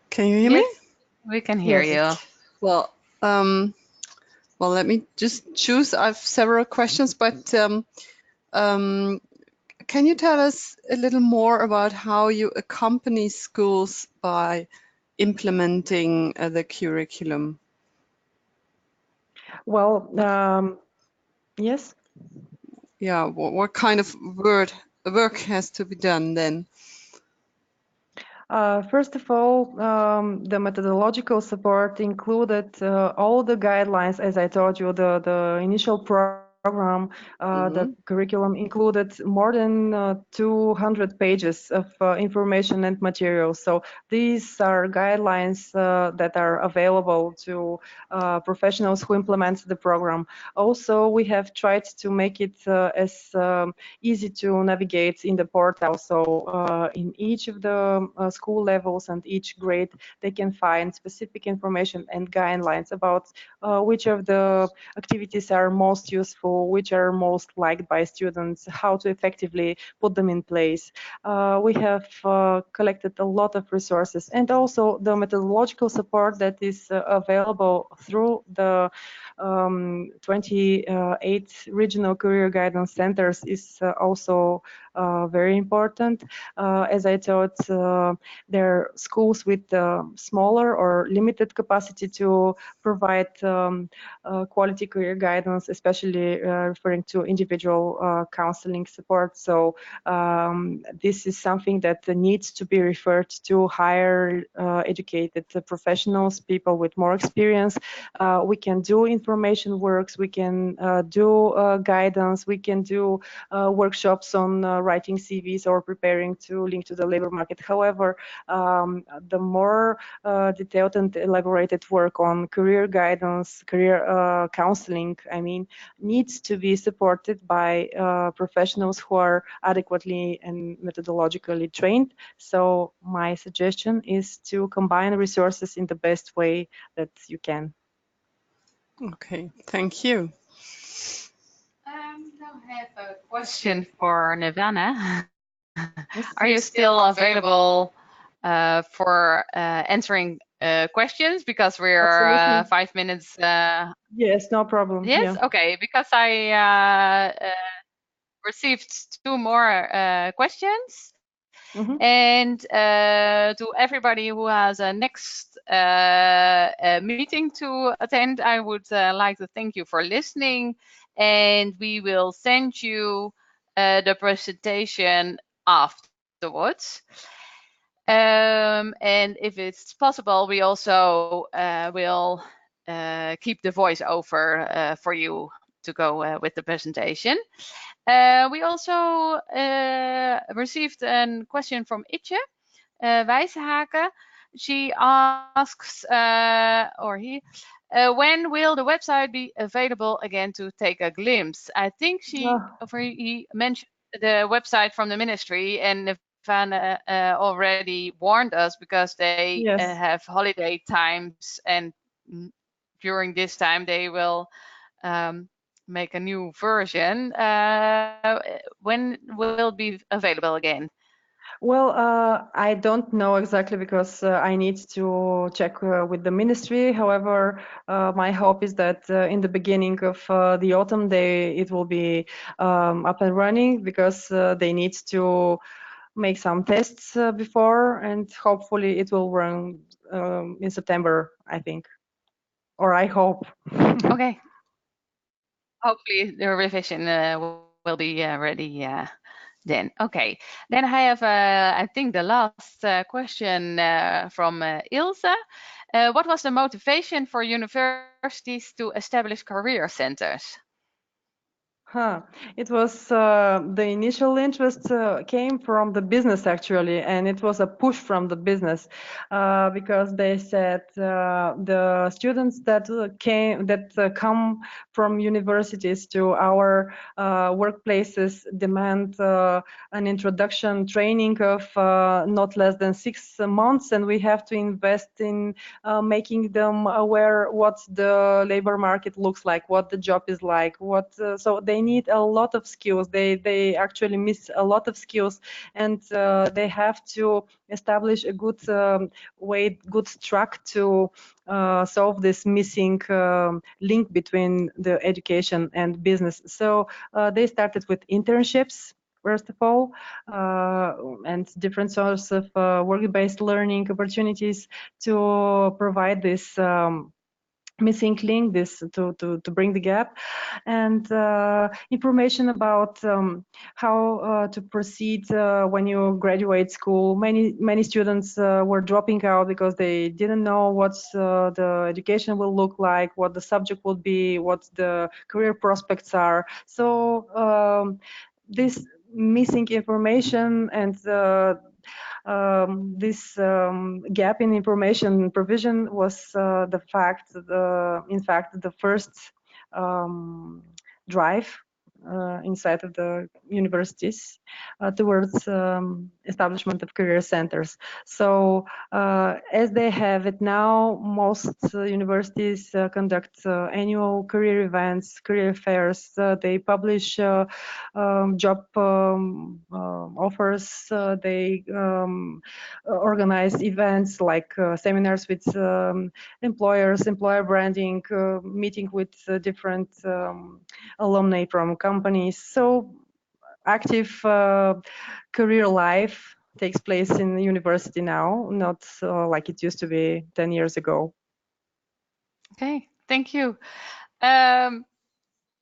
Can you hear me? Yes, we can hear Yes. you. Well, well, let me just choose. I have several questions, but can you tell us a little more about how you accompany schools by implementing the curriculum? Well, yes. Yeah, what kind of work has to be done then? First of all, the methodological support included all the guidelines, as I told you, the initial program. The curriculum included more than 200 pages of information and materials. So these are guidelines that are available to professionals who implement the program. Also, we have tried to make it as easy to navigate in the portal. So in each of the school levels and each grade, they can find specific information and guidelines about which of the activities are most useful, which are most liked by students, how to effectively put them in place. We have collected a lot of resources, and also the methodological support that is available through the 28 regional career guidance centers is also very important. As I thought, there are schools with smaller or limited capacity to provide quality career guidance, especially referring to individual counseling support. So this is something that needs to be referred to higher educated professionals, people with more experience. We can do information works, we can do guidance, we can do workshops on writing CVs or preparing to link to the labor market. However, the more detailed and elaborated work on career guidance, career counseling, I mean, needs to be supported by professionals who are adequately and methodologically trained. So my suggestion is to combine resources in the best way that you can. Okay, thank you. Now I have a question for Nirvana. Yes. Are you still available for answering questions? Because we're Absolutely. 5 minutes. Yes, no problem. Yes, Yeah. okay. Because I received two more questions. Mhm. And to everybody who has a next meeting to attend, I would like to thank you for listening. And we will send you the presentation afterwards. And if it's possible, we also will keep the voiceover for you to go with the presentation. We also received a question from Itje Wijshaken. She asks, or he, when will the website be available again to take a glimpse? I think he mentioned the website from the ministry, and Nirvana already warned us because they Yes. have holiday times, and during this time they will make a new version. When will it be available again? Well, I don't know exactly because I need to check with the ministry. However, my hope is that in the beginning of the autumn, it will be up and running because they need to make some tests before, and hopefully it will run in September, I think, or I hope. Okay. Hopefully the revision will be ready then. Okay. Then I have, I think, the last question from Ilse. What was the motivation for universities to establish career centers? It was the initial interest came from the business actually, and it was a push from the business because they said the students that come from universities to our workplaces demand an introduction training of not less than 6 months, and we have to invest in making them aware what the labor market looks like, what the job is like, so they need a lot of skills. They actually miss a lot of skills, and they have to establish a good good track to solve this missing link between the education and business. So they started with internships, first of all, and different sorts of work-based learning opportunities to provide this missing link, this to bring the gap, and information about how to proceed when you graduate school. Many students were dropping out because they didn't know what the education will look like, what the subject will be, what the career prospects are. So this missing information and this gap in information provision was in fact, the first drive inside of the universities towards establishment of career centers. So as they have it now, most universities conduct annual career events, career fairs. They publish job offers. They organize events like seminars with employers, employer branding, meeting with different alumni from companies. So active career life takes place in the university now, not like it used to be 10 years ago. Okay, thank you.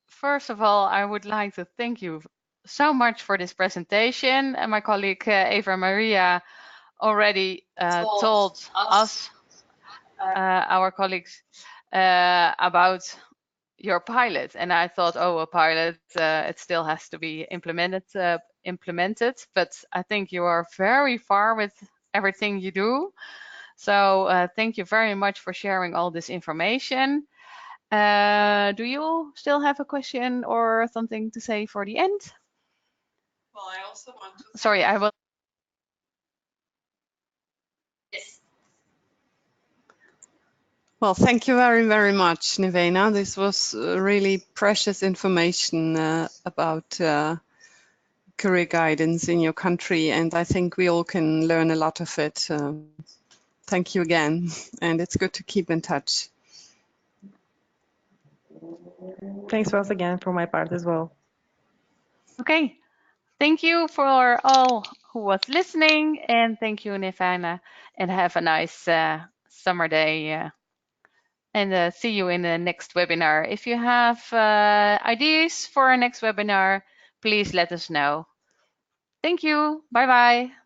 First of all, I would like to thank you so much for this presentation. And my colleague Eva Maria already told us, our colleagues, about your pilot. And I thought, oh, a pilot, it still has to be implemented. But I think you are very far with everything you do. So thank you very much for sharing all this information. Do you still have a question or something to say for the end? Well, I also want to. Sorry, I will. Yes. Well, thank you very, very much, Nevena. This was really precious information about career guidance in your country, and I think we all can learn a lot of it. Thank you again, and it's good to keep in touch. Thanks once again for my part as well. Okay, thank you for all who was listening, and thank you, Nevena, and have a nice summer day. And see you in the next webinar. If you have ideas for our next webinar, please let us know. Thank you. Bye-bye.